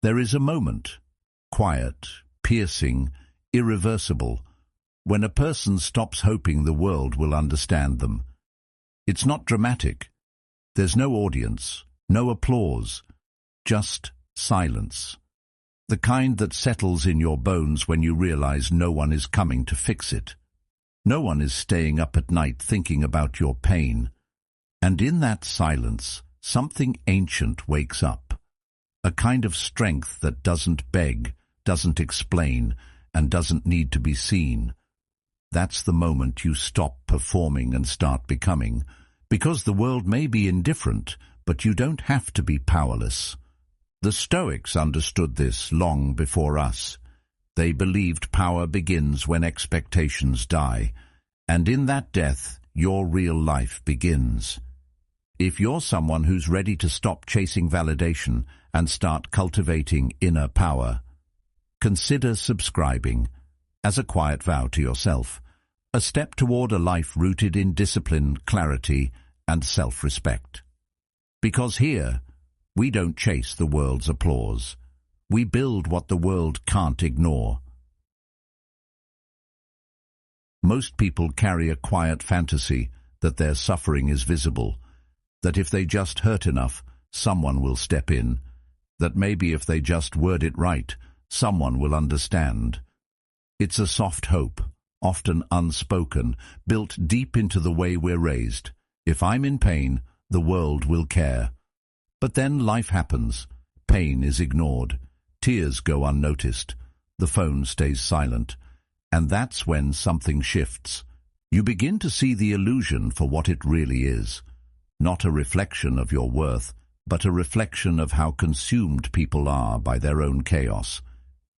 There is a moment, quiet, piercing, irreversible, when a person stops hoping the world will understand them. It's not dramatic. There's no audience, no applause, just silence. The kind that settles in your bones when you realize no one is coming to fix it. No one is staying up at night thinking about your pain. And in that silence, something ancient wakes up. A kind of strength that doesn't beg, doesn't explain, and doesn't need to be seen. That's the moment you stop performing and start becoming, because the world may be indifferent, but you don't have to be powerless. The Stoics understood this long before us. They believed power begins when expectations die, and in that death, your real life begins. If you're someone who's ready to stop chasing validation and start cultivating inner power, consider subscribing, as a quiet vow to yourself, a step toward a life rooted in discipline, clarity, and self-respect. Because here, we don't chase the world's applause. We build what the world can't ignore. Most people carry a quiet fantasy that their suffering is visible, that if they just hurt enough, someone will step in, that maybe if they just word it right, someone will understand. It's a soft hope, often unspoken, built deep into the way we're raised. If I'm in pain, the world will care. But then life happens. Pain is ignored. Tears go unnoticed. The phone stays silent. And that's when something shifts. You begin to see the illusion for what it really is. Not a reflection of your worth, but a reflection of how consumed people are by their own chaos.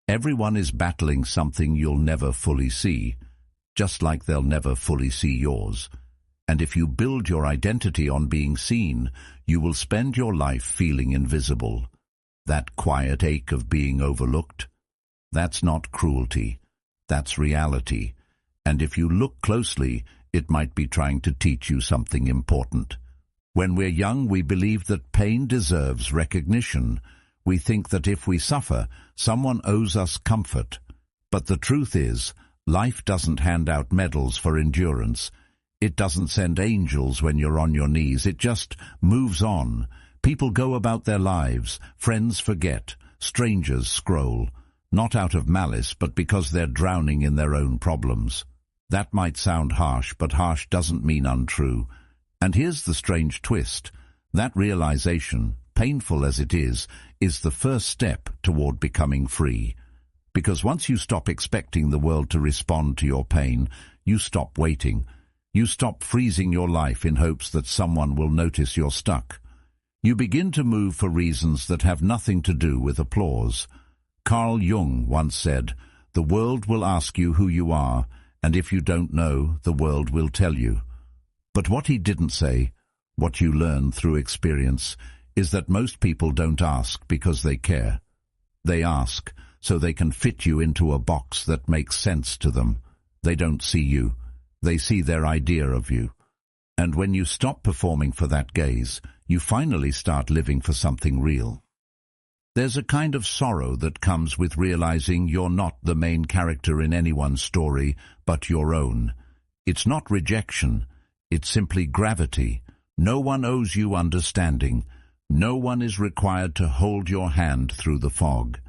Everyone is battling something you'll never fully see, just like they'll never fully see yours. And if you build your identity on being seen, you will spend your life feeling invisible. That quiet ache of being overlooked, that's not cruelty, that's reality. And if you look closely, it might be trying to teach you something important. When we're young, we believe that pain deserves recognition. We think that if we suffer, someone owes us comfort. But the truth is, life doesn't hand out medals for endurance. It doesn't send angels when you're on your knees. It just moves on. People go about their lives. Friends forget. Strangers scroll. Not out of malice, but because they're drowning in their own problems. That might sound harsh, but harsh doesn't mean untrue. And here's the strange twist. That realization, painful as it is the first step toward becoming free. Because once you stop expecting the world to respond to your pain, you stop waiting. You stop freezing your life in hopes that someone will notice you're stuck. You begin to move for reasons that have nothing to do with applause. Carl Jung once said, "The world will ask you who you are, and if you don't know, the world will tell you." But what he didn't say, what you learn through experience, is that most people don't ask because they care. They ask so they can fit you into a box that makes sense to them. They don't see you. They see their idea of you. And when you stop performing for that gaze, you finally start living for something real. There's a kind of sorrow that comes with realizing you're not the main character in anyone's story, but your own. It's not rejection. It's simply gravity. No one owes you understanding. No one is required to hold your hand through the fog.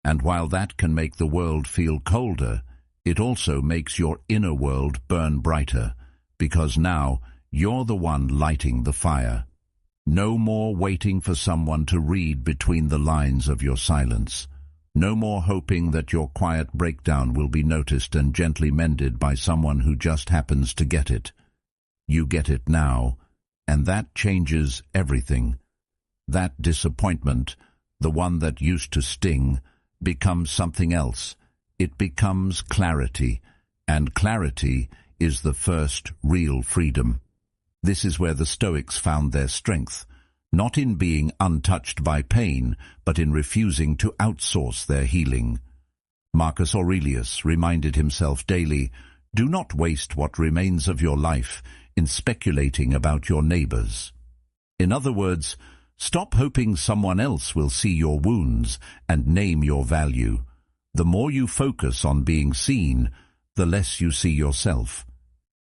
And while that can make the world feel colder, it also makes your inner world burn brighter, because now you're the one lighting the fire. No more waiting for someone to read between the lines of your silence. No more hoping that your quiet breakdown will be noticed and gently mended by someone who just happens to get it. You get it now, and that changes everything. That disappointment, the one that used to sting, becomes something else. It becomes clarity, and clarity is the first real freedom. This is where the Stoics found their strength, not in being untouched by pain, but in refusing to outsource their healing. Marcus Aurelius reminded himself daily, "Do not waste what remains of your life in speculating about your neighbors." In other words, Stop hoping someone else will see your wounds and name your value. The more you focus on being seen, the less you see yourself.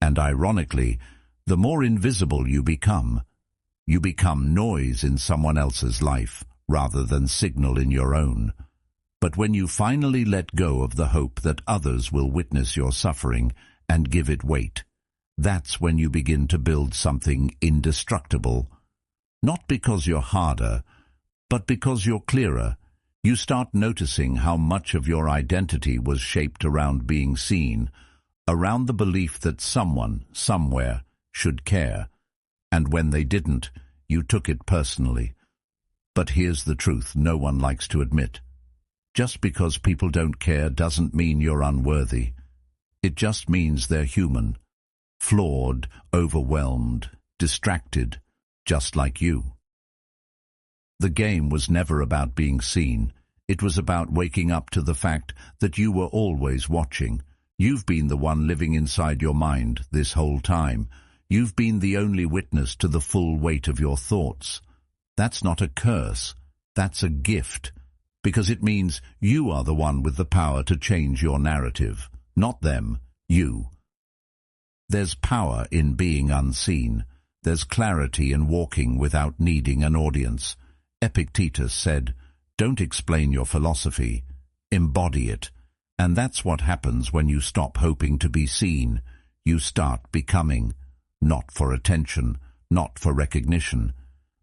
And ironically, the more invisible you become. You become noise in someone else's life, rather than signal in your own. But when you finally let go of the hope that others will witness your suffering and give it weight, that's when you begin to build something indestructible. Not because you're harder, but because you're clearer. You start noticing how much of your identity was shaped around being seen, around the belief that someone, somewhere, should care. And when they didn't, you took it personally. But here's the truth no one likes to admit. Just because people don't care doesn't mean you're unworthy. It just means they're human, flawed, overwhelmed, distracted, just like you. The game was never about being seen. It was about waking up to the fact that you were always watching. You've been the one living inside your mind this whole time. You've been the only witness to the full weight of your thoughts. That's not a curse. That's a gift. Because it means you are the one with the power to change your narrative. Not them, you. There's power in being unseen. There's clarity in walking without needing an audience. Epictetus said, "Don't explain your philosophy, embody it." And that's what happens when you stop hoping to be seen. You start becoming. Not for attention, not for recognition,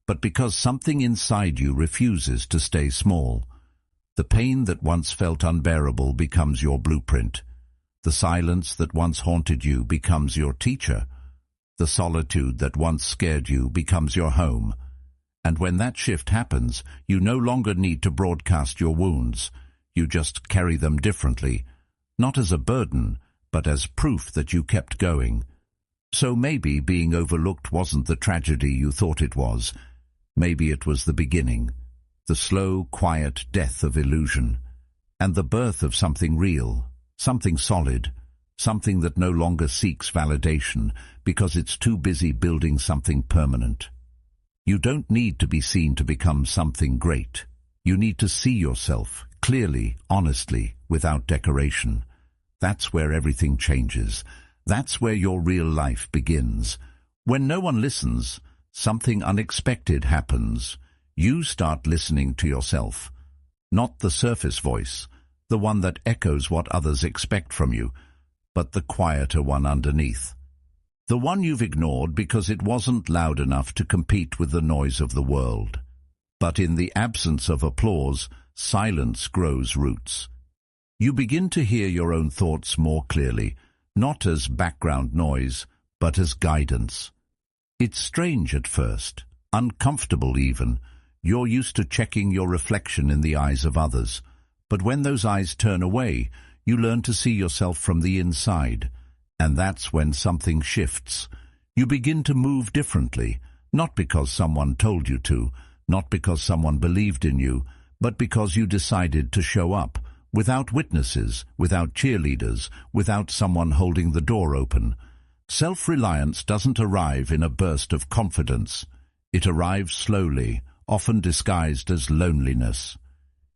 but because something inside you refuses to stay small. The pain that once felt unbearable becomes your blueprint. The silence that once haunted you becomes your teacher. The solitude that once scared you becomes your home. And when that shift happens, you no longer need to broadcast your wounds. You just carry them differently, not as a burden, but as proof that you kept going. So maybe being overlooked wasn't the tragedy you thought it was. Maybe it was the beginning, the slow, quiet death of illusion, and the birth of something real, something solid, something that no longer seeks validation because it's too busy building something permanent. You don't need to be seen to become something great. You need to see yourself clearly, honestly, without decoration. That's where everything changes. That's where your real life begins. When no one listens, something unexpected happens. You start listening to yourself. Not the surface voice, the one that echoes what others expect from you, but the quieter one underneath. The one you've ignored because it wasn't loud enough to compete with the noise of the world. But in the absence of applause, silence grows roots. You begin to hear your own thoughts more clearly, not as background noise, but as guidance. It's strange at first, uncomfortable even. You're used to checking your reflection in the eyes of others. But when those eyes turn away, you learn to see yourself from the inside. And that's when something shifts. You begin to move differently, not because someone told you to, not because someone believed in you, but because you decided to show up, without witnesses, without cheerleaders, without someone holding the door open. Self-reliance doesn't arrive in a burst of confidence. It arrives slowly, often disguised as loneliness.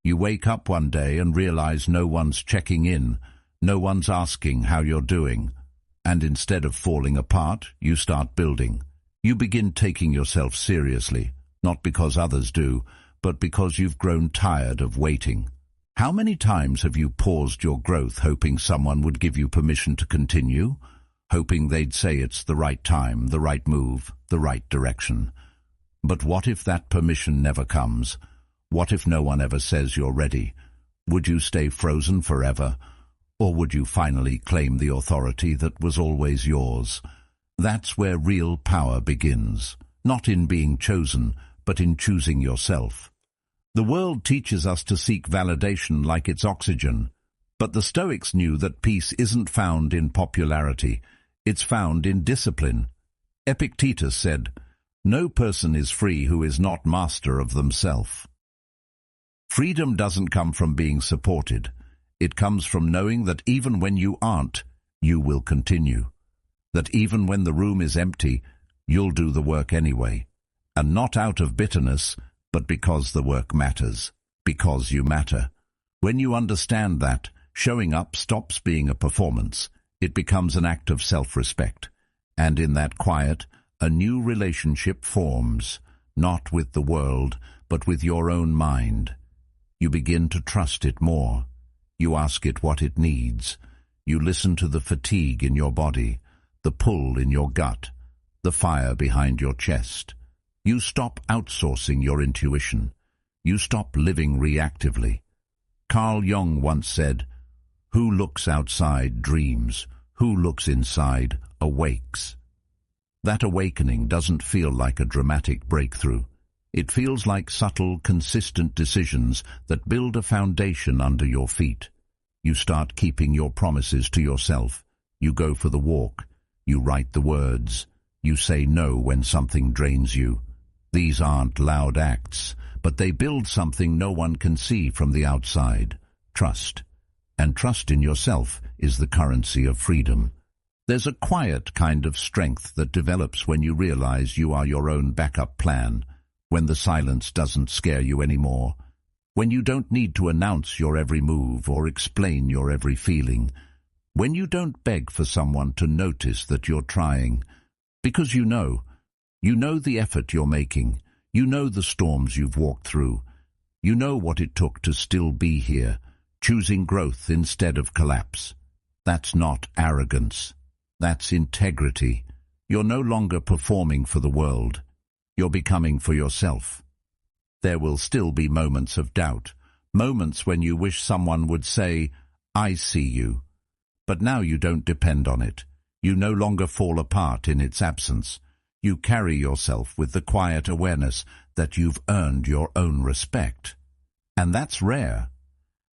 You wake up one day and realize no one's checking in, no one's asking how you're doing. And instead of falling apart, you start building. You begin taking yourself seriously, not because others do, but because you've grown tired of waiting. How many times have you paused your growth hoping someone would give you permission to continue? Hoping they'd say it's the right time, the right move, the right direction. But what if that permission never comes? What if no one ever says you're ready? Would you stay frozen forever? Or would you finally claim the authority that was always yours? That's where real power begins, not in being chosen, but in choosing yourself. The world teaches us to seek validation like it's oxygen, but the Stoics knew that peace isn't found in popularity, it's found in discipline. Epictetus said, "No person is free who is not master of themselves." Freedom doesn't come from being supported. It comes from knowing that even when you aren't, you will continue. That even when the room is empty, you'll do the work anyway. And not out of bitterness, but because the work matters, because you matter. When you understand that, showing up stops being a performance. It becomes an act of self-respect. And in that quiet, a new relationship forms, not with the world, but with your own mind. You begin to trust it more. You ask it what it needs. You listen to the fatigue in your body, the pull in your gut, the fire behind your chest. You stop outsourcing your intuition. You stop living reactively. Carl Jung once said, "Who looks outside dreams. Who looks inside awakes." That awakening doesn't feel like a dramatic breakthrough. It feels like subtle, consistent decisions that build a foundation under your feet. You start keeping your promises to yourself. You go for the walk. You write the words. You say no when something drains you. These aren't loud acts, but they build something no one can see from the outside. Trust. And trust in yourself is the currency of freedom. There's a quiet kind of strength that develops when you realize you are your own backup plan, when the silence doesn't scare you anymore, when you don't need to announce your every move or explain your every feeling, when you don't beg for someone to notice that you're trying, because you know the effort you're making, you know the storms you've walked through, you know what it took to still be here, choosing growth instead of collapse. That's not arrogance. That's integrity. You're no longer performing for the world. You're becoming for yourself. There will still be moments of doubt, moments when you wish someone would say, "I see you." But now you don't depend on it. You no longer fall apart in its absence. You carry yourself with the quiet awareness that you've earned your own respect. And that's rare.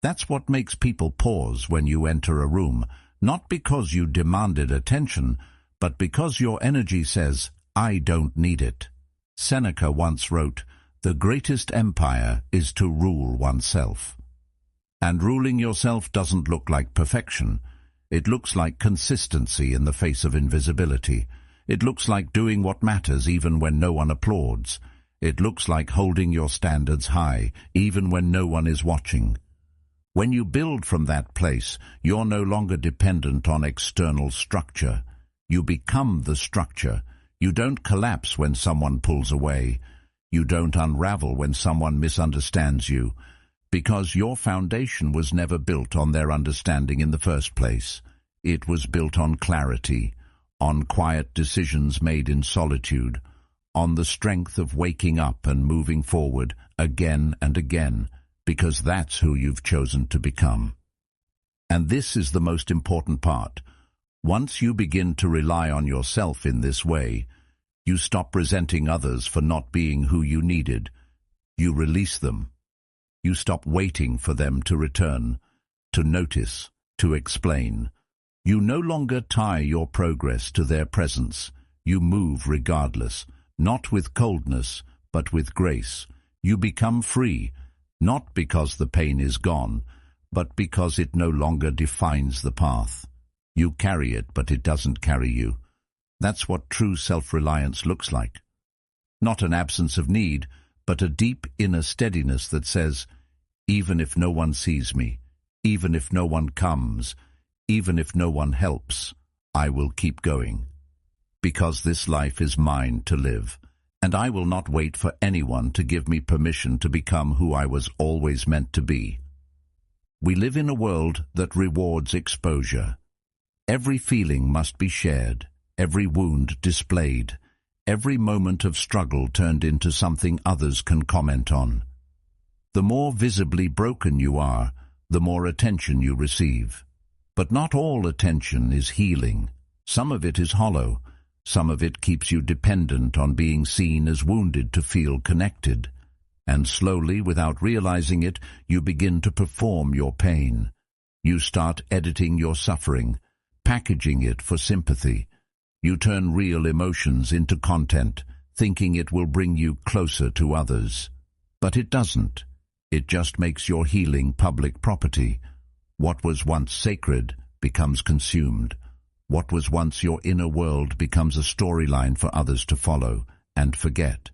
That's what makes people pause when you enter a room, not because you demanded attention, but because your energy says, "I don't need it." Seneca once wrote, "The greatest empire is to rule oneself." And ruling yourself doesn't look like perfection. It looks like consistency in the face of invisibility. It looks like doing what matters even when no one applauds. It looks like holding your standards high, even when no one is watching. When you build from that place, you're no longer dependent on external structure. You become the structure. You don't collapse when someone pulls away. You don't unravel when someone misunderstands you, because your foundation was never built on their understanding in the first place. It was built on clarity, on quiet decisions made in solitude, on the strength of waking up and moving forward again and again, because that's who you've chosen to become. And this is the most important part. Once you begin to rely on yourself in this way, you stop resenting others for not being who you needed. You release them. You stop waiting for them to return, to notice, to explain. You no longer tie your progress to their presence. You move regardless, not with coldness, but with grace. You become free, not because the pain is gone, but because it no longer defines the path. You carry it, but it doesn't carry you. That's what true self-reliance looks like. Not an absence of need, but a deep inner steadiness that says, even if no one sees me, even if no one comes, even if no one helps, I will keep going. Because this life is mine to live, and I will not wait for anyone to give me permission to become who I was always meant to be. We live in a world that rewards exposure. Every feeling must be shared, every wound displayed, every moment of struggle turned into something others can comment on. The more visibly broken you are, the more attention you receive. But not all attention is healing. Some of it is hollow. Some of it keeps you dependent on being seen as wounded to feel connected. And slowly, without realizing it, you begin to perform your pain. You start editing your suffering, packaging it for sympathy. You turn real emotions into content, thinking it will bring you closer to others. But it doesn't. It just makes your healing public property. What was once sacred becomes consumed. What was once your inner world becomes a storyline for others to follow and forget.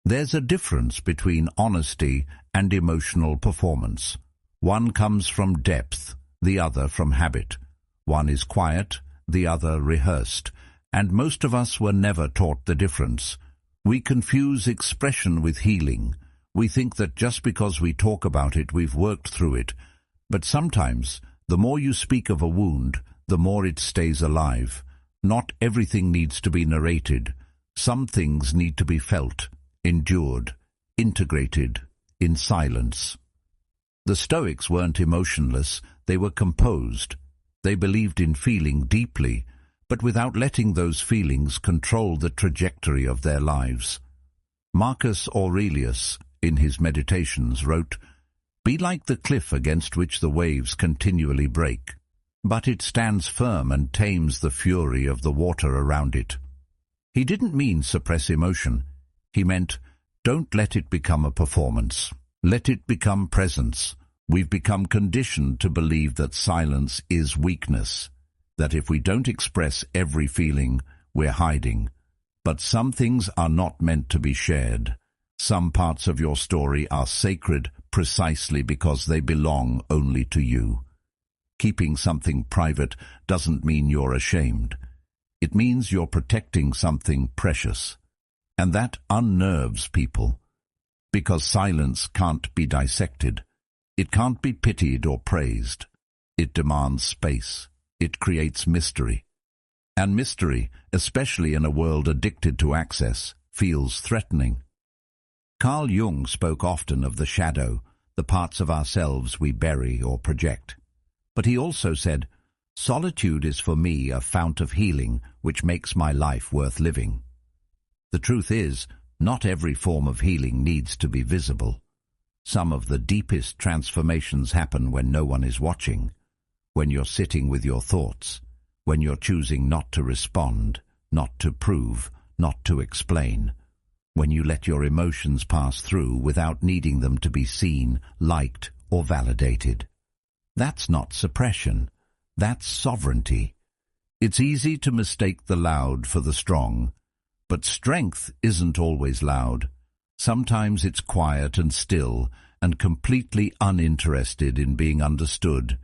There's a difference between honesty and emotional performance. One comes from depth, the other from habit. One is quiet, the other rehearsed, and most of us were never taught the difference. We confuse expression with healing. We think that just because we talk about it, we've worked through it. But sometimes, the more you speak of a wound, the more it stays alive. Not everything needs to be narrated. Some things need to be felt, endured, integrated, in silence. The Stoics weren't emotionless, they were composed. They believed in feeling deeply, but without letting those feelings control the trajectory of their lives. Marcus Aurelius, in his Meditations, wrote, "Be like the cliff against which the waves continually break, but it stands firm and tames the fury of the water around it." He didn't mean suppress emotion. He meant, don't let it become a performance. Let it become presence. We've become conditioned to believe that silence is weakness, that if we don't express every feeling, we're hiding. But some things are not meant to be shared. Some parts of your story are sacred precisely because they belong only to you. Keeping something private doesn't mean you're ashamed. It means you're protecting something precious. And that unnerves people, because silence can't be dissected. It can't be pitied or praised. It demands space. It creates mystery. And mystery, especially in a world addicted to access, feels threatening. Carl Jung spoke often of the shadow, the parts of ourselves we bury or project. But he also said, "Solitude is for me a fount of healing which makes my life worth living." The truth is, not every form of healing needs to be visible. Some of the deepest transformations happen when no one is watching, when you're sitting with your thoughts, when you're choosing not to respond, not to prove, not to explain, when you let your emotions pass through without needing them to be seen, liked, or validated. That's not suppression. That's sovereignty. It's easy to mistake the loud for the strong, but strength isn't always loud. Sometimes it's quiet and still and completely uninterested in being understood.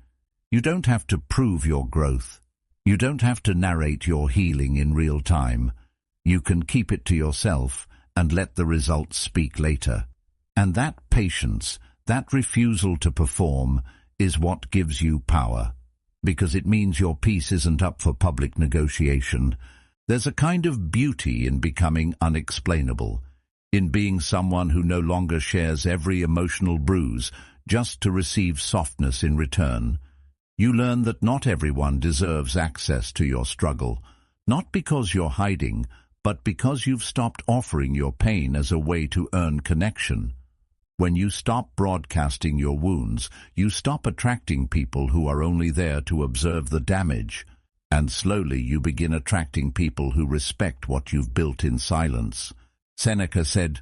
You don't have to prove your growth. You don't have to narrate your healing in real time. You can keep it to yourself and let the results speak later. And that patience, that refusal to perform, is what gives you power, because it means your peace isn't up for public negotiation. There's a kind of beauty in becoming unexplainable, in being someone who no longer shares every emotional bruise just to receive softness in return. You learn that not everyone deserves access to your struggle, not because you're hiding, but because you've stopped offering your pain as a way to earn connection. When you stop broadcasting your wounds, you stop attracting people who are only there to observe the damage, and slowly you begin attracting people who respect what you've built in silence. Seneca said,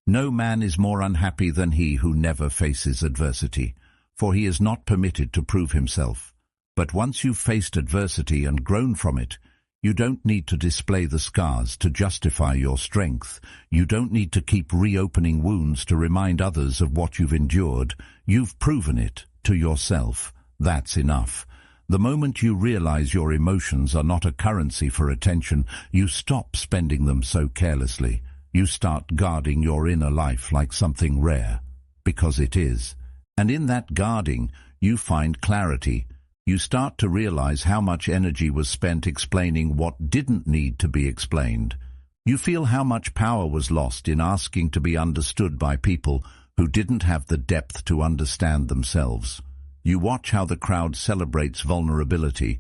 "No man is more unhappy than he who never faces adversity, for he is not permitted to prove himself. But once you've faced adversity and grown from it, you don't need to display the scars to justify your strength. You don't need to keep reopening wounds to remind others of what you've endured. You've proven it to yourself. That's enough." The moment you realize your emotions are not a currency for attention, you stop spending them so carelessly. You start guarding your inner life like something rare, because it is. And in that guarding, you find clarity. You start to realize how much energy was spent explaining what didn't need to be explained. You feel how much power was lost in asking to be understood by people who didn't have the depth to understand themselves. You watch how the crowd celebrates vulnerability,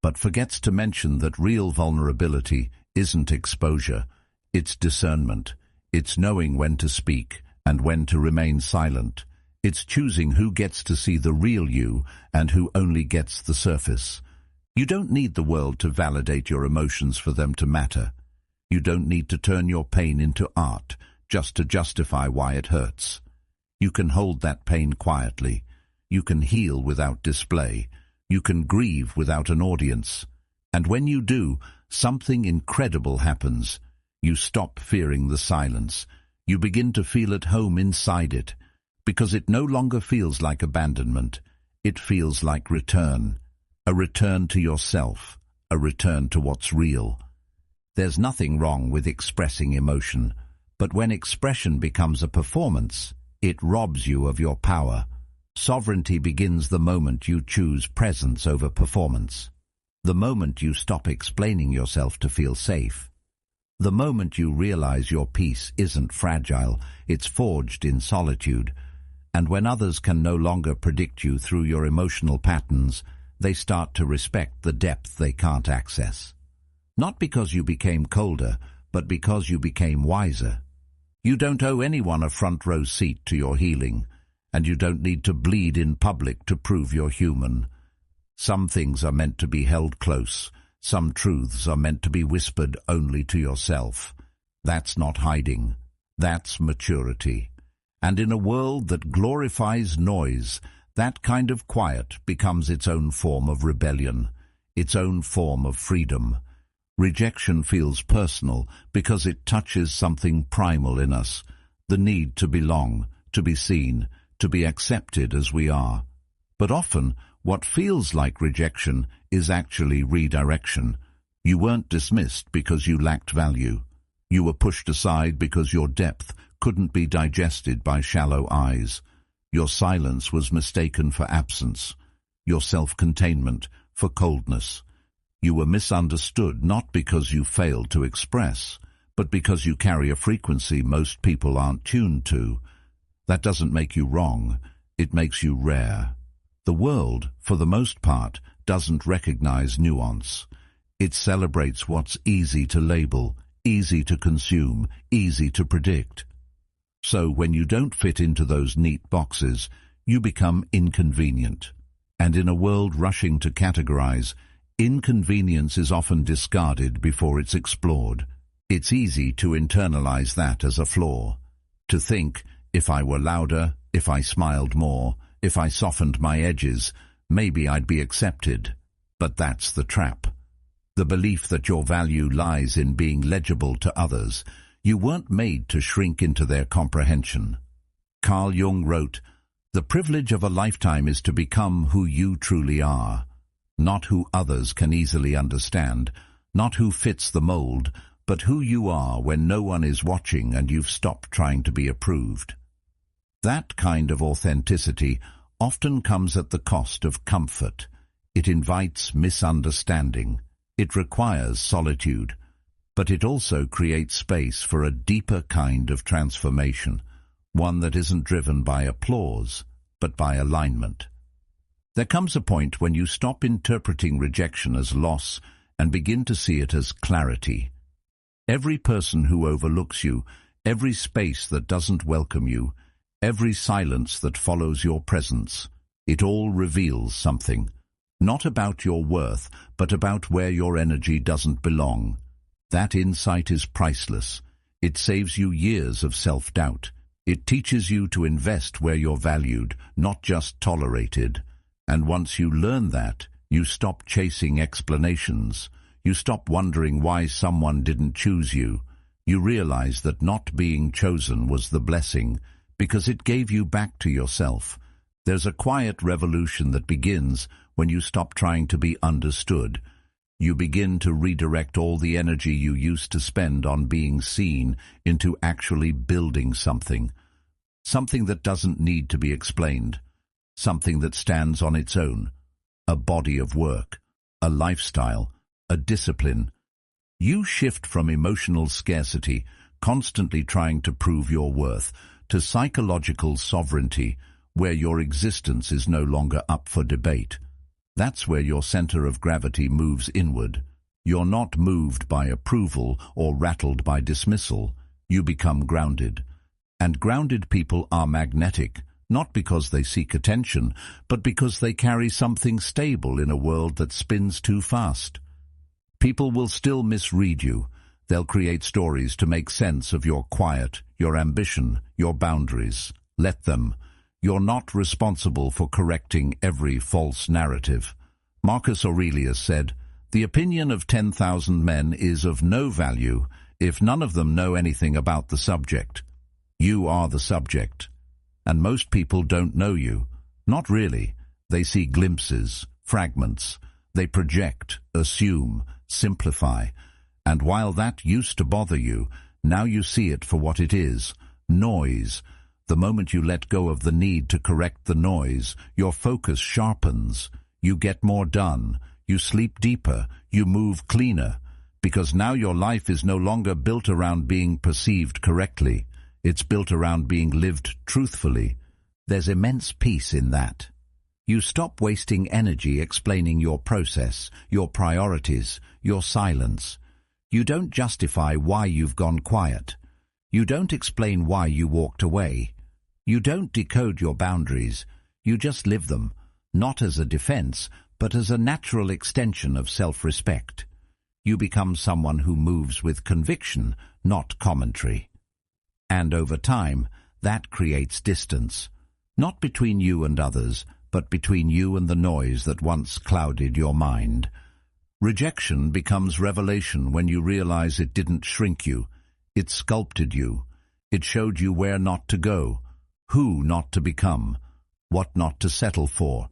but forgets to mention that real vulnerability isn't exposure. It's discernment. It's knowing when to speak and when to remain silent. It's choosing who gets to see the real you and who only gets the surface. You don't need the world to validate your emotions for them to matter. You don't need to turn your pain into art just to justify why it hurts. You can hold that pain quietly. You can heal without display. You can grieve without an audience. And when you do, something incredible happens. You stop fearing the silence. You begin to feel at home inside it, because it no longer feels like abandonment. It feels like return, a return to yourself, a return to what's real. There's nothing wrong with expressing emotion, but when expression becomes a performance, it robs you of your power. Sovereignty begins the moment you choose presence over performance. The moment you stop explaining yourself to feel safe. The moment you realize your peace isn't fragile, it's forged in solitude. And when others can no longer predict you through your emotional patterns, they start to respect the depth they can't access. Not because you became colder, but because you became wiser. You don't owe anyone a front row seat to your healing, and you don't need to bleed in public to prove you're human. Some things are meant to be held close. Some truths are meant to be whispered only to yourself. That's not hiding. That's maturity. And in a world that glorifies noise, that kind of quiet becomes its own form of rebellion, its own form of freedom. Rejection feels personal because it touches something primal in us, the need to belong, to be seen, to be accepted as we are. But often, what feels like rejection is actually redirection. You weren't dismissed because you lacked value. You were pushed aside because your depth couldn't be digested by shallow eyes. Your silence was mistaken for absence, your self-containment for coldness. You were misunderstood not because you failed to express, but because you carry a frequency most people aren't tuned to. That doesn't make you wrong, it makes you rare. The world, for the most part, doesn't recognize nuance. It celebrates what's easy to label, easy to consume, easy to predict. So when you don't fit into those neat boxes, you become inconvenient. And in a world rushing to categorize, inconvenience is often discarded before it's explored. It's easy to internalize that as a flaw. To think, if I were louder, if I smiled more, if I softened my edges, maybe I'd be accepted. But that's the trap. The belief that your value lies in being legible to others. You weren't made to shrink into their comprehension. Carl Jung wrote, "The privilege of a lifetime is to become who you truly are, not who others can easily understand, not who fits the mold, but who you are when no one is watching and you've stopped trying to be approved." That kind of authenticity often comes at the cost of comfort. It invites misunderstanding. It requires solitude. But it also creates space for a deeper kind of transformation, one that isn't driven by applause, but by alignment. There comes a point when you stop interpreting rejection as loss and begin to see it as clarity. Every person who overlooks you, every space that doesn't welcome you, every silence that follows your presence, it all reveals something, not about your worth, but about where your energy doesn't belong. That insight is priceless. It saves you years of self-doubt. It teaches you to invest where you're valued, not just tolerated. And once you learn that, you stop chasing explanations. You stop wondering why someone didn't choose you. You realize that not being chosen was the blessing, because it gave you back to yourself. There's a quiet revolution that begins when you stop trying to be understood. You begin to redirect all the energy you used to spend on being seen into actually building something. Something that doesn't need to be explained. Something that stands on its own. A body of work. A lifestyle. A discipline. You shift from emotional scarcity, constantly trying to prove your worth, to psychological sovereignty, where your existence is no longer up for debate. That's where your center of gravity moves inward. You're not moved by approval or rattled by dismissal. You become grounded. And grounded people are magnetic, not because they seek attention, but because they carry something stable in a world that spins too fast. People will still misread you. They'll create stories to make sense of your quiet, your ambition, your boundaries. Let them. You're not responsible for correcting every false narrative. Marcus Aurelius said, "The opinion of 10,000 men is of no value if none of them know anything about the subject." You are the subject. And most people don't know you. Not really. They see glimpses, fragments. They project, assume, simplify. And while that used to bother you, now you see it for what it is, noise. The moment you let go of the need to correct the noise, your focus sharpens. You get more done. You sleep deeper. You move cleaner. Because now your life is no longer built around being perceived correctly. It's built around being lived truthfully. There's immense peace in that. You stop wasting energy explaining your process, your priorities, your silence. You don't justify why you've gone quiet. You don't explain why you walked away. You don't decode your boundaries. You just live them, not as a defense, but as a natural extension of self-respect. You become someone who moves with conviction, not commentary. And over time, that creates distance, not between you and others, but between you and the noise that once clouded your mind. Rejection becomes revelation when you realize it didn't shrink you. It sculpted you. It showed you where not to go, who not to become, what not to settle for.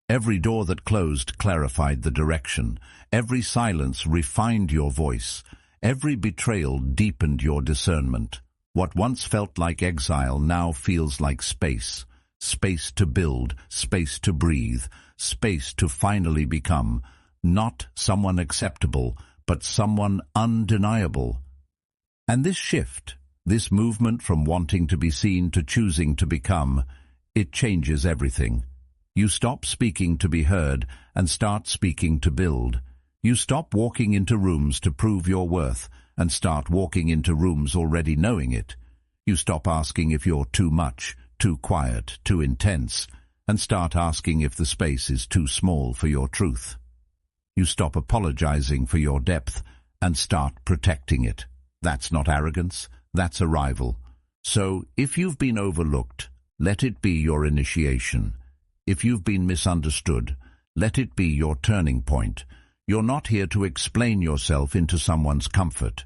Every door that closed clarified the direction. Every silence refined your voice. Every betrayal deepened your discernment. What once felt like exile now feels like space. Space to build, space to breathe, space to finally become, not someone acceptable, but someone undeniable. And this shift, this movement from wanting to be seen to choosing to become, it changes everything. You stop speaking to be heard and start speaking to build. You stop walking into rooms to prove your worth and start walking into rooms already knowing it. You stop asking if you're too much, too quiet, too intense, and start asking if the space is too small for your truth. You stop apologizing for your depth and start protecting it. That's not arrogance, that's arrival. So, if you've been overlooked, let it be your initiation. If you've been misunderstood, let it be your turning point. You're not here to explain yourself into someone's comfort.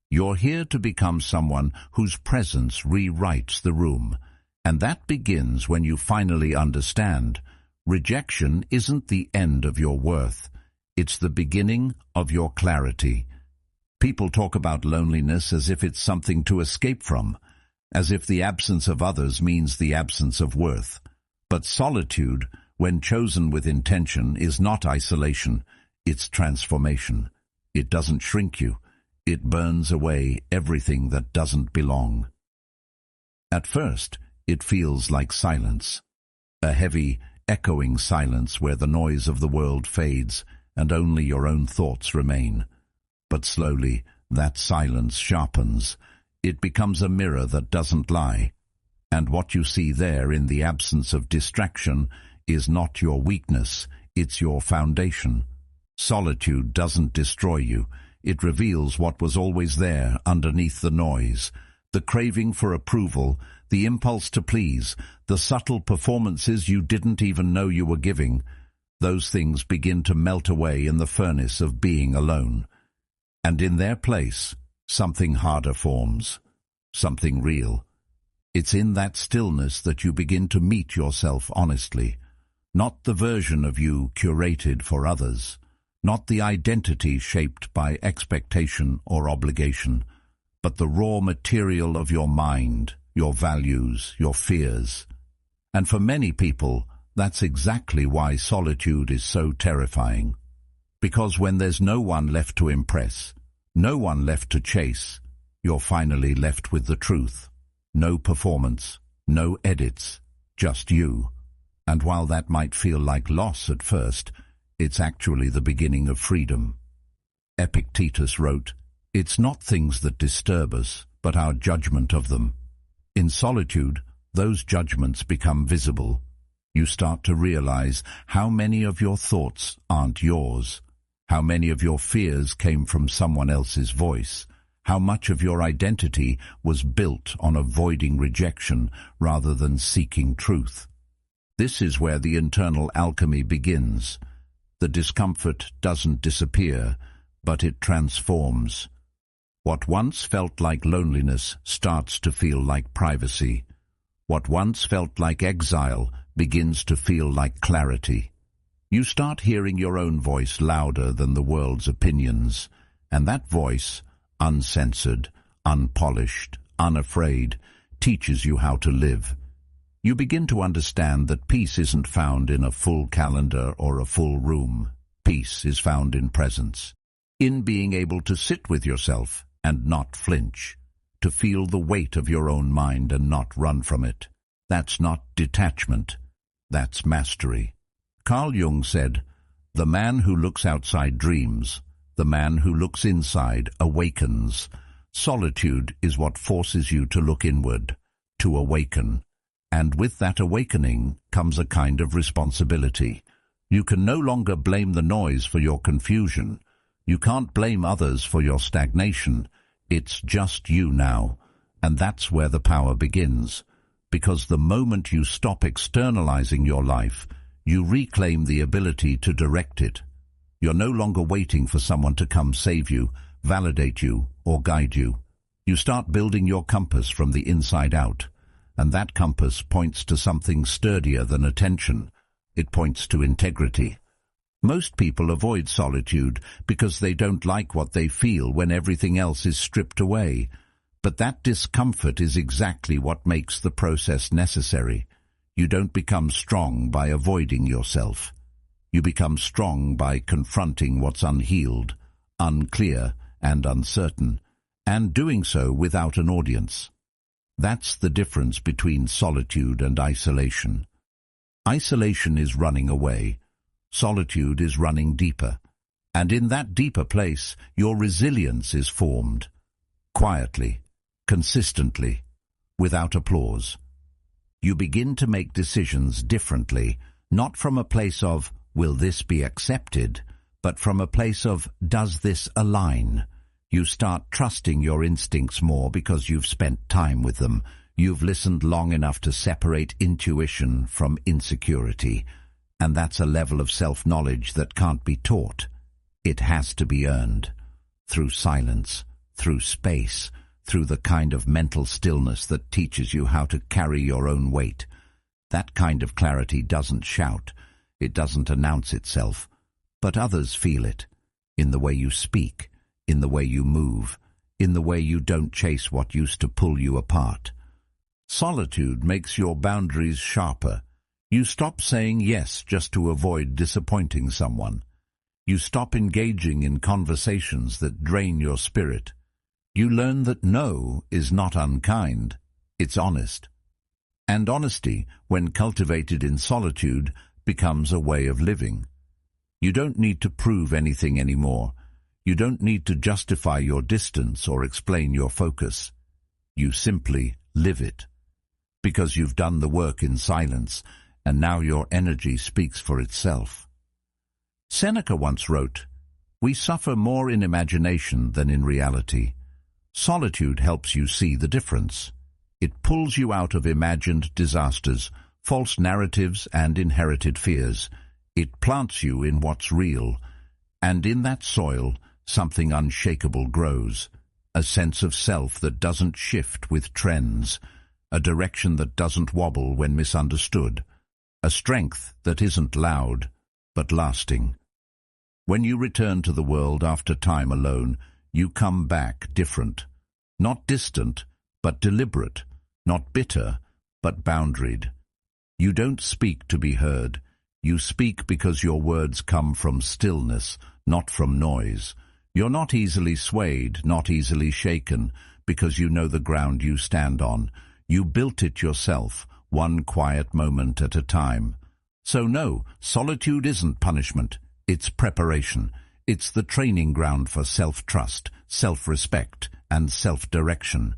You're here to become someone whose presence rewrites the room. And that begins when you finally understand. Rejection isn't the end of your worth. It's the beginning of your clarity. People talk about loneliness as if it's something to escape from, as if the absence of others means the absence of worth. But solitude, when chosen with intention, is not isolation. It's transformation. It doesn't shrink you. It burns away everything that doesn't belong. At first, it feels like silence. A heavy, echoing silence where the noise of the world fades and only your own thoughts remain. But slowly, that silence sharpens. It becomes a mirror that doesn't lie. And what you see there in the absence of distraction is not your weakness, it's your foundation. Solitude doesn't destroy you. It reveals what was always there underneath the noise. The craving for approval, the impulse to please, the subtle performances you didn't even know you were giving. Those things begin to melt away in the furnace of being alone. And in their place, something harder forms, something real. It's in that stillness that you begin to meet yourself honestly, not the version of you curated for others, not the identity shaped by expectation or obligation, but the raw material of your mind, your values, your fears. And for many people, that's exactly why solitude is so terrifying. Because when there's no one left to impress, no one left to chase, you're finally left with the truth. No performance, no edits, just you. And while that might feel like loss at first, it's actually the beginning of freedom. Epictetus wrote, "It's not things that disturb us, but our judgment of them." In solitude, those judgments become visible. You start to realize how many of your thoughts aren't yours, how many of your fears came from someone else's voice, how much of your identity was built on avoiding rejection rather than seeking truth. This is where the internal alchemy begins. The discomfort doesn't disappear, but it transforms. What once felt like loneliness starts to feel like privacy. What once felt like exile begins to feel like clarity. You start hearing your own voice louder than the world's opinions, and that voice, uncensored, unpolished, unafraid, teaches you how to live. You begin to understand that peace isn't found in a full calendar or a full room. Peace is found in presence, in being able to sit with yourself and not flinch, to feel the weight of your own mind and not run from it. That's not detachment, that's mastery. Carl Jung said, "The man who looks outside dreams, the man who looks inside awakens." Solitude is what forces you to look inward, to awaken. And with that awakening comes a kind of responsibility. You can no longer blame the noise for your confusion. You can't blame others for your stagnation. It's just you now. And that's where the power begins. Because the moment you stop externalizing your life, you reclaim the ability to direct it. You're no longer waiting for someone to come save you, validate you, or guide you. You start building your compass from the inside out. And that compass points to something sturdier than attention. It points to integrity. Most people avoid solitude because they don't like what they feel when everything else is stripped away. But that discomfort is exactly what makes the process necessary. You don't become strong by avoiding yourself. You become strong by confronting what's unhealed, unclear, and uncertain, and doing so without an audience. That's the difference between solitude and isolation. Isolation is running away. Solitude is running deeper. And in that deeper place, your resilience is formed. Quietly, consistently, without applause. You begin to make decisions differently, not from a place of, will this be accepted, but from a place of, does this align? You start trusting your instincts more because you've spent time with them. You've listened long enough to separate intuition from insecurity. And that's a level of self-knowledge that can't be taught. It has to be earned. Through silence, through space, through the kind of mental stillness that teaches you how to carry your own weight. That kind of clarity doesn't shout. It doesn't announce itself. But others feel it. In the way you speak, in the way you move, in the way you don't chase what used to pull you apart. Solitude makes your boundaries sharper. You stop saying yes just to avoid disappointing someone. You stop engaging in conversations that drain your spirit. You learn that no is not unkind, it's honest. And honesty, when cultivated in solitude, becomes a way of living. You don't need to prove anything anymore. You don't need to justify your distance or explain your focus. You simply live it. Because you've done the work in silence, and now your energy speaks for itself. Seneca once wrote, "We suffer more in imagination than in reality." Solitude helps you see the difference. It pulls you out of imagined disasters, false narratives, and inherited fears. It plants you in what's real, and in that soil, something unshakable grows, a sense of self that doesn't shift with trends, a direction that doesn't wobble when misunderstood, a strength that isn't loud, but lasting. When you return to the world after time alone, you come back different. Not distant, but deliberate. Not bitter, but boundaried. You don't speak to be heard. You speak because your words come from stillness, not from noise. You're not easily swayed, not easily shaken, because you know the ground you stand on. You built it yourself, one quiet moment at a time. So no, solitude isn't punishment. It's preparation. It's the training ground for self-trust, self-respect, and self-direction.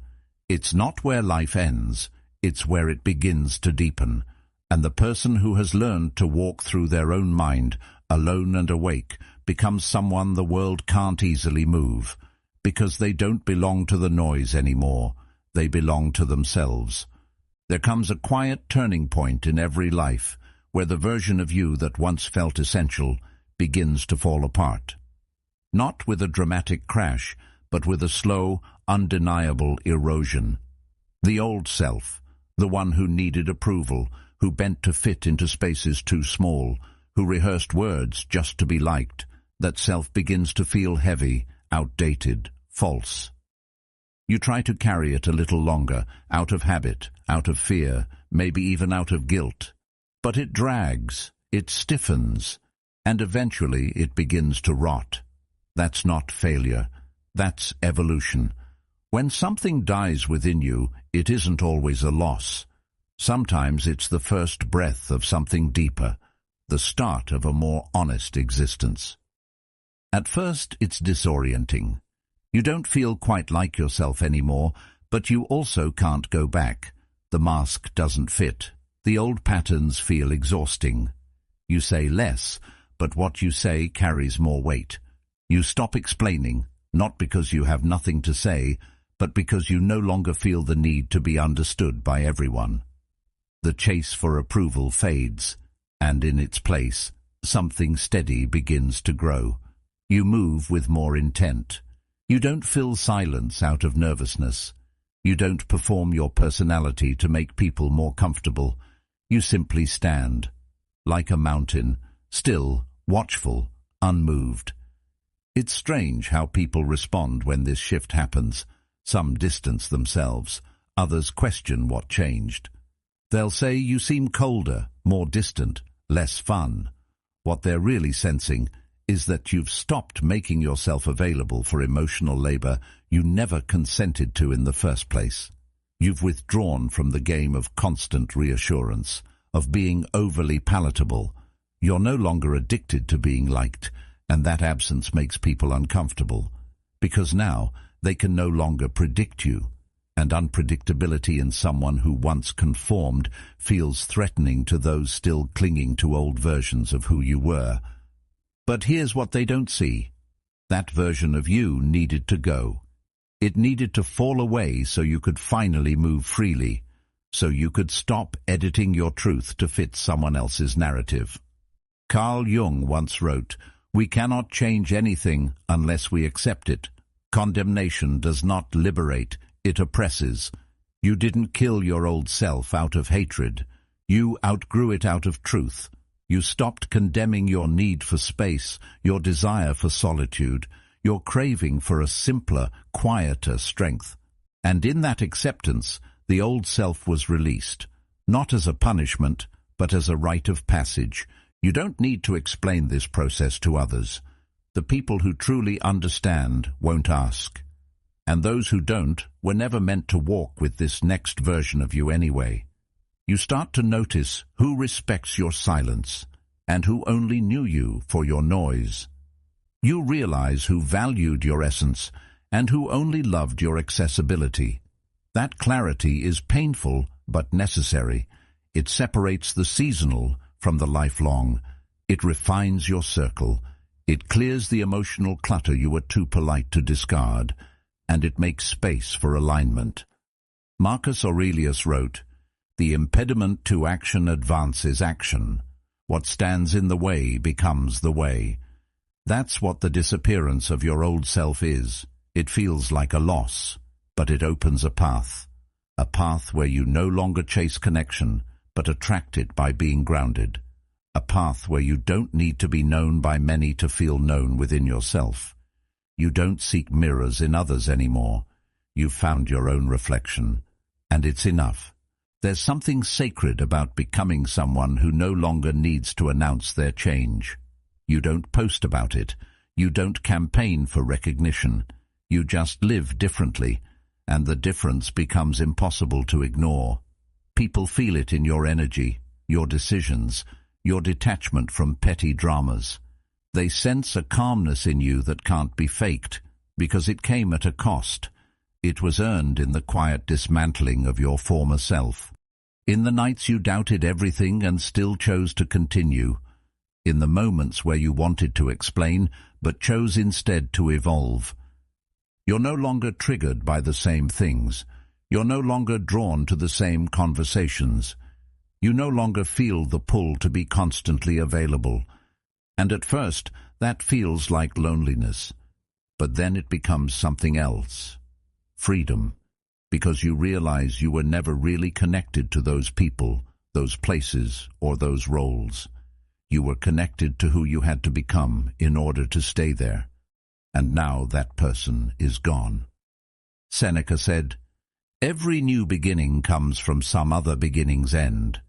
It's not where life ends. It's where it begins to deepen. And the person who has learned to walk through their own mind, alone and awake, becomes someone the world can't easily move, because they don't belong to the noise anymore. They belong to themselves. There comes a quiet turning point in every life, where the version of you that once felt essential begins to fall apart. Not with a dramatic crash, but with a slow, undeniable erosion. The old self, the one who needed approval, who bent to fit into spaces too small, who rehearsed words just to be liked, that self begins to feel heavy, outdated, false. You try to carry it a little longer, out of habit, out of fear, maybe even out of guilt. But it drags, it stiffens, and eventually it begins to rot. That's not failure. That's evolution. When something dies within you, it isn't always a loss. Sometimes it's the first breath of something deeper, the start of a more honest existence. At first, it's disorienting. You don't feel quite like yourself anymore, but you also can't go back. The mask doesn't fit. The old patterns feel exhausting. You say less, but what you say carries more weight. You stop explaining, not because you have nothing to say, but because you no longer feel the need to be understood by everyone. The chase for approval fades, and in its place, something steady begins to grow. You move with more intent. You don't fill silence out of nervousness. You don't perform your personality to make people more comfortable. You simply stand, like a mountain, still, watchful, unmoved. It's strange how people respond when this shift happens. Some distance themselves, others question what changed. They'll say you seem colder, more distant, less fun. What they're really sensing is that you've stopped making yourself available for emotional labor you never consented to in the first place. You've withdrawn from the game of constant reassurance, of being overly palatable. You're no longer addicted to being liked, and that absence makes people uncomfortable, because now they can no longer predict you, and unpredictability in someone who once conformed feels threatening to those still clinging to old versions of who you were. But here's what they don't see. That version of you needed to go. It needed to fall away so you could finally move freely, so you could stop editing your truth to fit someone else's narrative. Carl Jung once wrote, "We cannot change anything unless we accept it. Condemnation does not liberate, it oppresses. You didn't kill your old self out of hatred. You outgrew it out of truth. You stopped condemning your need for space, your desire for solitude, your craving for a simpler, quieter strength. And in that acceptance, the old self was released, not as a punishment, but as a rite of passage. You don't need to explain this process to others. The people who truly understand won't ask. And those who don't were never meant to walk with this next version of you anyway. You start to notice who respects your silence and who only knew you for your noise. You realize who valued your essence and who only loved your accessibility. That clarity is painful but necessary. It separates the seasonal from the lifelong. It refines your circle. It clears the emotional clutter you were too polite to discard, and it makes space for alignment. Marcus Aurelius wrote, "The impediment to action advances action. What stands in the way becomes the way." That's what the disappearance of your old self is. It feels like a loss, but it opens a path where you no longer chase connection, but attract it by being grounded. A path where you don't need to be known by many to feel known within yourself. You don't seek mirrors in others anymore. You've found your own reflection, and it's enough. There's something sacred about becoming someone who no longer needs to announce their change. You don't post about it. You don't campaign for recognition. You just live differently, and the difference becomes impossible to ignore. People feel it in your energy, your decisions, your detachment from petty dramas. They sense a calmness in you that can't be faked, because it came at a cost. It was earned in the quiet dismantling of your former self. In the nights you doubted everything and still chose to continue. In the moments where you wanted to explain, but chose instead to evolve. You're no longer triggered by the same things. You're no longer drawn to the same conversations. You no longer feel the pull to be constantly available. And at first, that feels like loneliness. But then it becomes something else. Freedom, because you realize you were never really connected to those people, those places, or those roles. You were connected to who you had to become in order to stay there. And now that person is gone. Seneca said, "Every new beginning comes from some other beginning's end."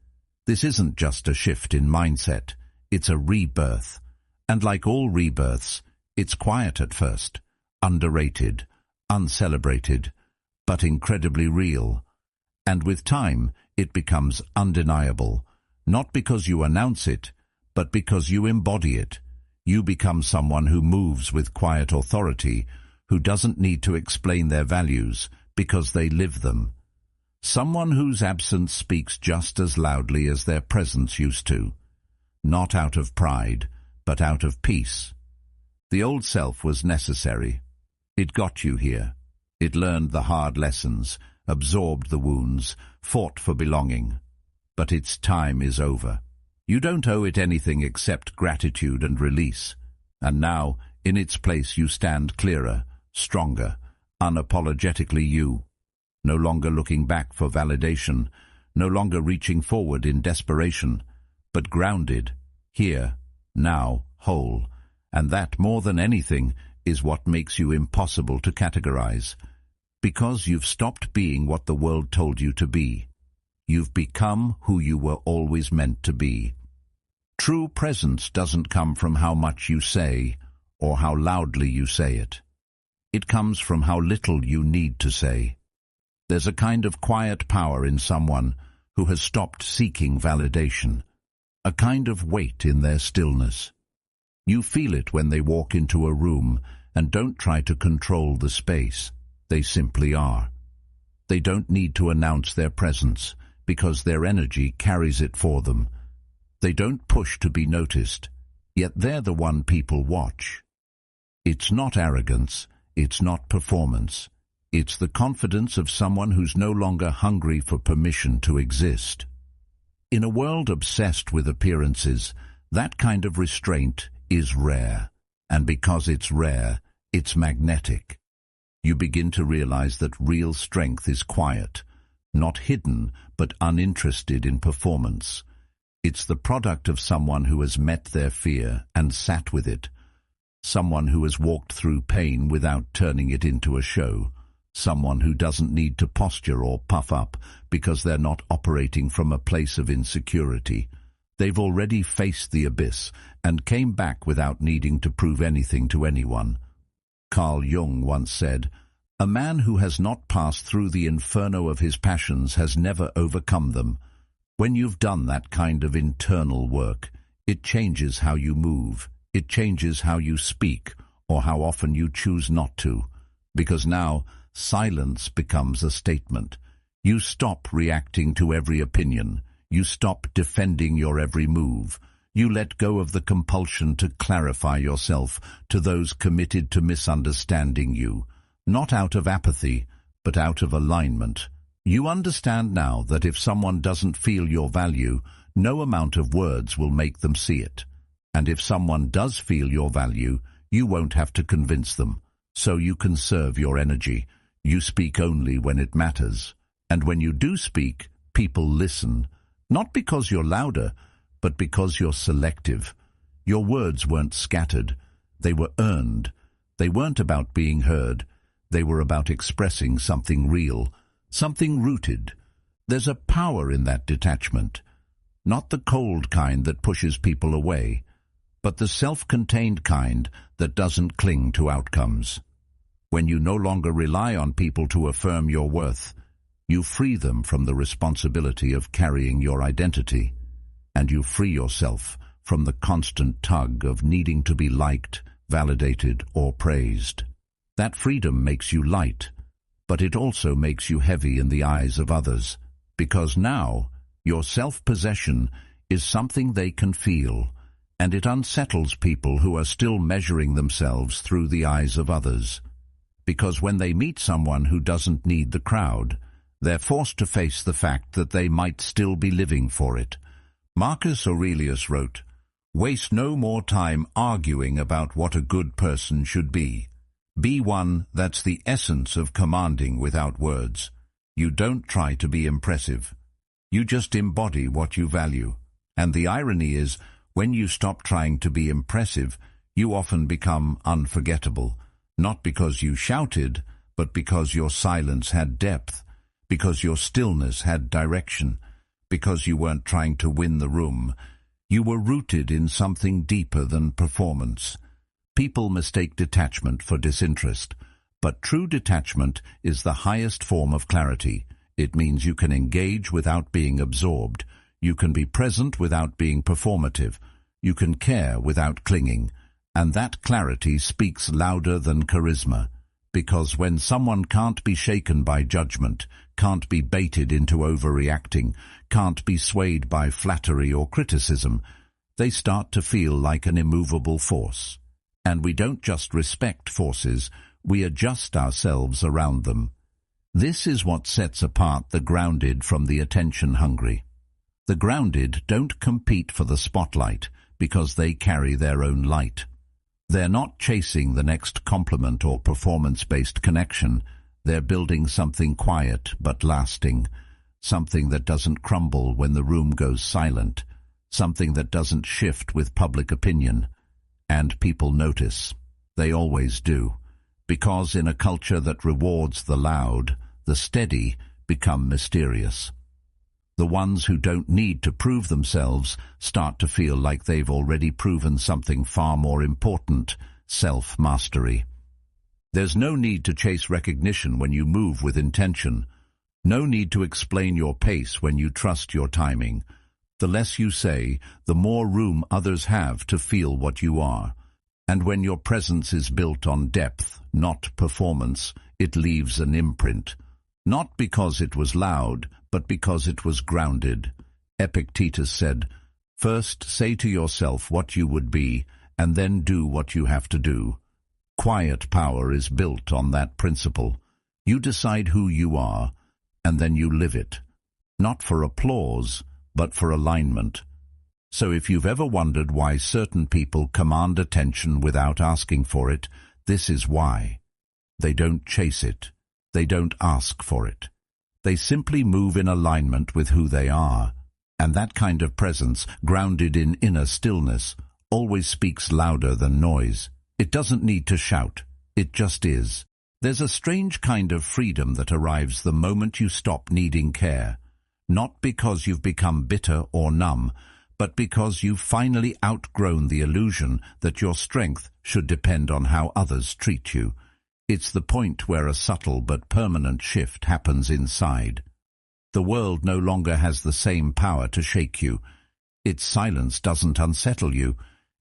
This isn't just a shift in mindset, it's a rebirth. And like all rebirths, it's quiet at first, underrated, uncelebrated, but incredibly real. And with time, it becomes undeniable, not because you announce it, but because you embody it. You become someone who moves with quiet authority, who doesn't need to explain their values because they live them. Someone whose absence speaks just as loudly as their presence used to. Not out of pride, but out of peace. The old self was necessary. It got you here. It learned the hard lessons, absorbed the wounds, fought for belonging. But its time is over. You don't owe it anything except gratitude and release. And now, in its place, you stand clearer, stronger, unapologetically you. No longer looking back for validation, no longer reaching forward in desperation, but grounded, here, now, whole. And that, more than anything, is what makes you impossible to categorize. Because you've stopped being what the world told you to be. You've become who you were always meant to be. True presence doesn't come from how much you say, or how loudly you say it. It comes from how little you need to say. There's a kind of quiet power in someone who has stopped seeking validation, a kind of weight in their stillness. You feel it when they walk into a room and don't try to control the space. They simply are. They don't need to announce their presence because their energy carries it for them. They don't push to be noticed, yet they're the one people watch. It's not arrogance, it's not performance. It's the confidence of someone who's no longer hungry for permission to exist. In a world obsessed with appearances, that kind of restraint is rare. And because it's rare, it's magnetic. You begin to realize that real strength is quiet, not hidden, but uninterested in performance. It's the product of someone who has met their fear and sat with it. Someone who has walked through pain without turning it into a show. Someone who doesn't need to posture or puff up because they're not operating from a place of insecurity. They've already faced the abyss and came back without needing to prove anything to anyone. Carl Jung once said, "A man who has not passed through the inferno of his passions has never overcome them." When you've done that kind of internal work, it changes how you move, it changes how you speak, or how often you choose not to. Because now, silence becomes a statement. You stop reacting to every opinion. You stop defending your every move. You let go of the compulsion to clarify yourself to those committed to misunderstanding you, not out of apathy, but out of alignment. You understand now that if someone doesn't feel your value, no amount of words will make them see it. And if someone does feel your value, you won't have to convince them. So you conserve your energy. You speak only when it matters. And when you do speak, people listen. Not because you're louder, but because you're selective. Your words weren't scattered. They were earned. They weren't about being heard. They were about expressing something real, something rooted. There's a power in that detachment. Not the cold kind that pushes people away, but the self-contained kind that doesn't cling to outcomes. When you no longer rely on people to affirm your worth, you free them from the responsibility of carrying your identity, and you free yourself from the constant tug of needing to be liked, validated, or praised. That freedom makes you light, but it also makes you heavy in the eyes of others, because now your self-possession is something they can feel, and it unsettles people who are still measuring themselves through the eyes of others. Because when they meet someone who doesn't need the crowd, they're forced to face the fact that they might still be living for it. Marcus Aurelius wrote, "Waste no more time arguing about what a good person should be, Be one. That's the essence of commanding without words. You don't try to be impressive. You just embody what you value. And the irony is, when you stop trying to be impressive, you often become unforgettable. Not because you shouted, but because your silence had depth, because your stillness had direction, because you weren't trying to win the room. You were rooted in something deeper than performance. People mistake detachment for disinterest, but true detachment is the highest form of clarity. It means you can engage without being absorbed. You can be present without being performative. You can care without clinging. And that clarity speaks louder than charisma. Because when someone can't be shaken by judgment, can't be baited into overreacting, can't be swayed by flattery or criticism, they start to feel like an immovable force. And we don't just respect forces, we adjust ourselves around them. This is what sets apart the grounded from the attention-hungry. The grounded don't compete for the spotlight because they carry their own light. They're not chasing the next compliment or performance-based connection. They're building something quiet but lasting, something that doesn't crumble when the room goes silent, something that doesn't shift with public opinion. And people notice. They always do. Because in a culture that rewards the loud, the steady become mysterious. The ones who don't need to prove themselves start to feel like they've already proven something far more important, self-mastery. There's no need to chase recognition when you move with intention. No need to explain your pace when you trust your timing. The less you say, the more room others have to feel what you are. And when your presence is built on depth, not performance, it leaves an imprint. Not because it was loud, but because it was grounded. Epictetus said, "First say to yourself what you would be, and then do what you have to do." Quiet power is built on that principle. You decide who you are, and then you live it. Not for applause, but for alignment. So if you've ever wondered why certain people command attention without asking for it, this is why. They don't chase it. They don't ask for it. They simply move in alignment with who they are. And that kind of presence, grounded in inner stillness, always speaks louder than noise. It doesn't need to shout. It just is. There's a strange kind of freedom that arrives the moment you stop needing care. Not because you've become bitter or numb, but because you've finally outgrown the illusion that your strength should depend on how others treat you. It's the point where a subtle but permanent shift happens inside. The world no longer has the same power to shake you. Its silence doesn't unsettle you.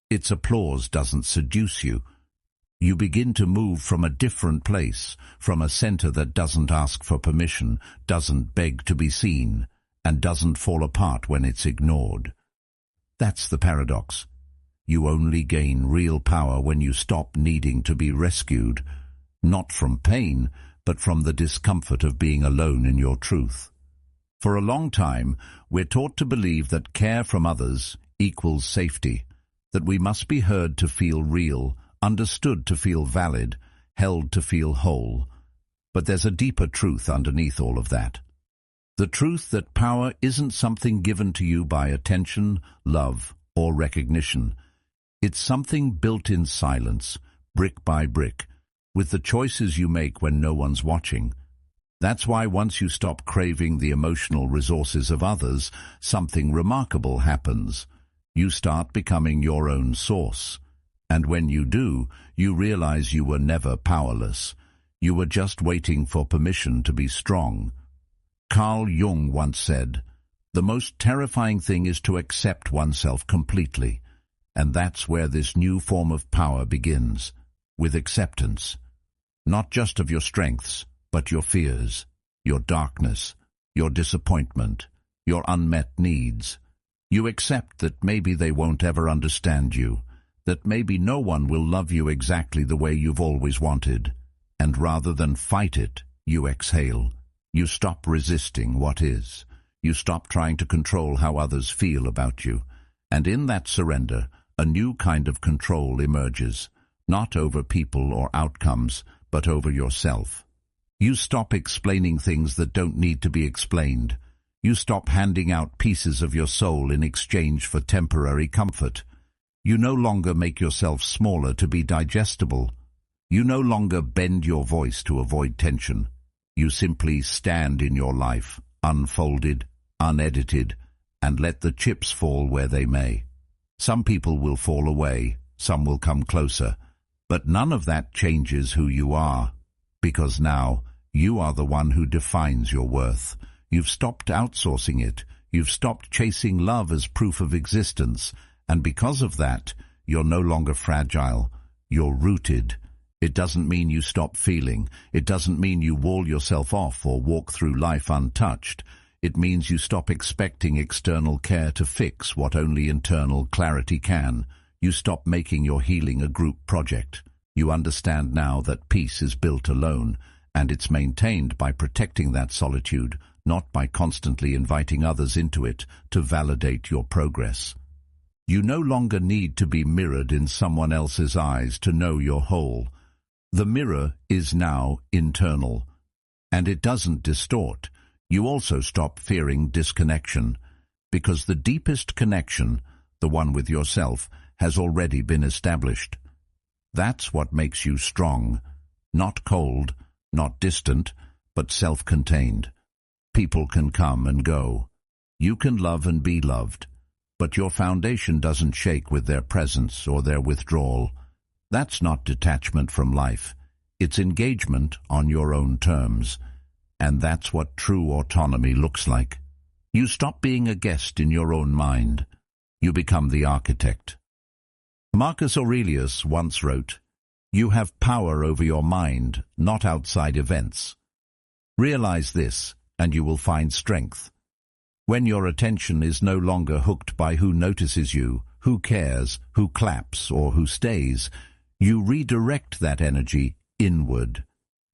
Its applause doesn't seduce you. You begin to move from a different place, from a center that doesn't ask for permission, doesn't beg to be seen, and doesn't fall apart when it's ignored. That's the paradox. You only gain real power when you stop needing to be rescued, not from pain, but from the discomfort of being alone in your truth. For a long time, we're taught to believe that care from others equals safety, that we must be heard to feel real, understood to feel valid, held to feel whole. But there's a deeper truth underneath all of that. The truth that power isn't something given to you by attention, love, or recognition. It's something built in silence, brick by brick, with the choices you make when no one's watching. That's why once you stop craving the emotional resources of others, something remarkable happens. You start becoming your own source. And when you do, you realize you were never powerless. You were just waiting for permission to be strong. Carl Jung once said, "The most terrifying thing is to accept oneself completely." And that's where this new form of power begins, with acceptance. Not just of your strengths, but your fears, your darkness, your disappointment, your unmet needs. You accept that maybe they won't ever understand you, that maybe no one will love you exactly the way you've always wanted. And rather than fight it, you exhale. You stop resisting what is. You stop trying to control how others feel about you. And in that surrender, a new kind of control emerges. not over people or outcomes, but over yourself. You stop explaining things that don't need to be explained. You stop handing out pieces of your soul in exchange for temporary comfort. You no longer make yourself smaller to be digestible. You no longer bend your voice to avoid tension. You simply stand in your life, unfolded, unedited, and let the chips fall where they may. Some people will fall away, some will come closer, but none of that changes who you are, because now you are the one who defines your worth. You've stopped outsourcing it. You've stopped chasing love as proof of existence, and because of that, you're no longer fragile. You're rooted. It doesn't mean you stop feeling. It doesn't mean you wall yourself off or walk through life untouched. It means you stop expecting external care to fix what only internal clarity can. You stop making your healing a group project. You understand now that peace is built alone, and it's maintained by protecting that solitude, not by constantly inviting others into it to validate your progress. You no longer need to be mirrored in someone else's eyes to know you're whole. The mirror is now internal, and it doesn't distort. You also stop fearing disconnection, because the deepest connection, the one with yourself, has already been established. That's what makes you strong, not cold, not distant, but self-contained. People can come and go. You can love and be loved, but your foundation doesn't shake with their presence or their withdrawal. That's not detachment from life. It's engagement on your own terms. And that's what true autonomy looks like. You stop being a guest in your own mind. You become the architect. Marcus Aurelius once wrote, "You have power over your mind, not outside events." Realize this, and you will find strength. When your attention is no longer hooked by who notices you, who cares, who claps, or who stays, you redirect that energy inward,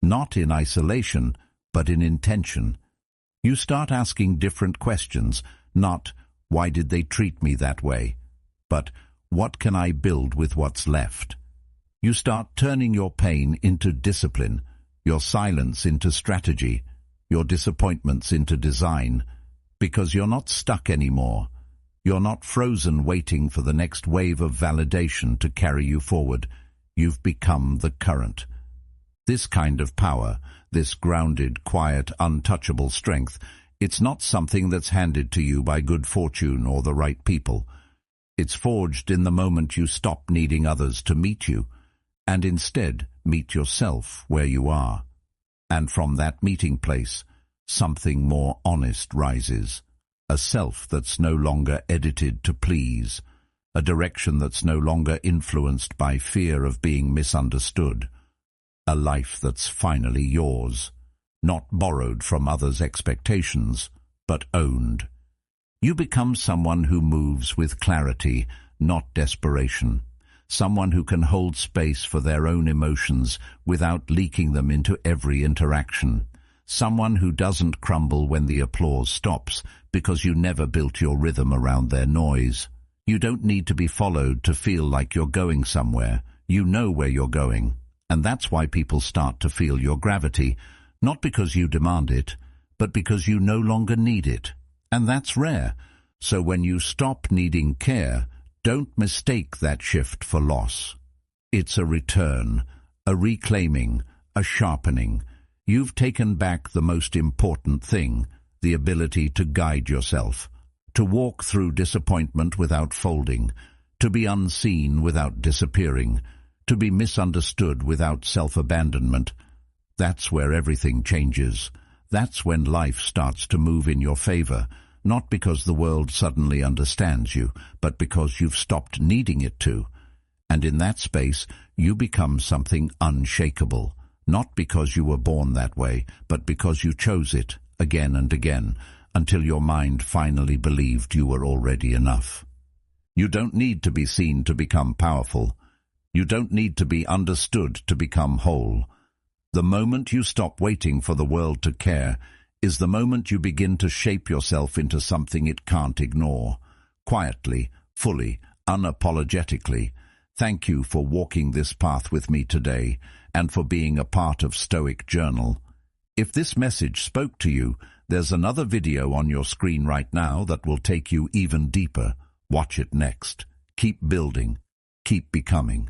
not in isolation, but in intention. You start asking different questions, not, "Why did they treat me that way?" but, "What can I build with what's left?" You start turning your pain into discipline, your silence into strategy, your disappointments into design, because you're not stuck anymore. You're not frozen waiting for the next wave of validation to carry you forward. You've become the current. This kind of power, this grounded, quiet, untouchable strength, it's not something that's handed to you by good fortune or the right people. It's forged in the moment you stop needing others to meet you, and instead meet yourself where you are. And from that meeting place, something more honest rises. A self that's no longer edited to please. A direction that's no longer influenced by fear of being misunderstood. A life that's finally yours, not borrowed from others' expectations, but owned. You become someone who moves with clarity, not desperation. Someone who can hold space for their own emotions without leaking them into every interaction. Someone who doesn't crumble when the applause stops because you never built your rhythm around their noise. You don't need to be followed to feel like you're going somewhere. You know where you're going. And that's why people start to feel your gravity, not because you demand it, but because you no longer need it. And that's rare. So when you stop needing care, don't mistake that shift for loss. It's a return, a reclaiming, a sharpening. You've taken back the most important thing, the ability to guide yourself, to walk through disappointment without folding, to be unseen without disappearing, to be misunderstood without self-abandonment. That's where everything changes. That's when life starts to move in your favor, not because the world suddenly understands you, but because you've stopped needing it to. And in that space, you become something unshakable, not because you were born that way, but because you chose it again and again, until your mind finally believed you were already enough. You don't need to be seen to become powerful. You don't need to be understood to become whole. The moment you stop waiting for the world to care is the moment you begin to shape yourself into something it can't ignore. Quietly, fully, unapologetically. Thank you for walking this path with me today and for being a part of Stoic Journal. If this message spoke to you, there's another video on your screen right now that will take you even deeper. Watch it next. Keep building. Keep becoming.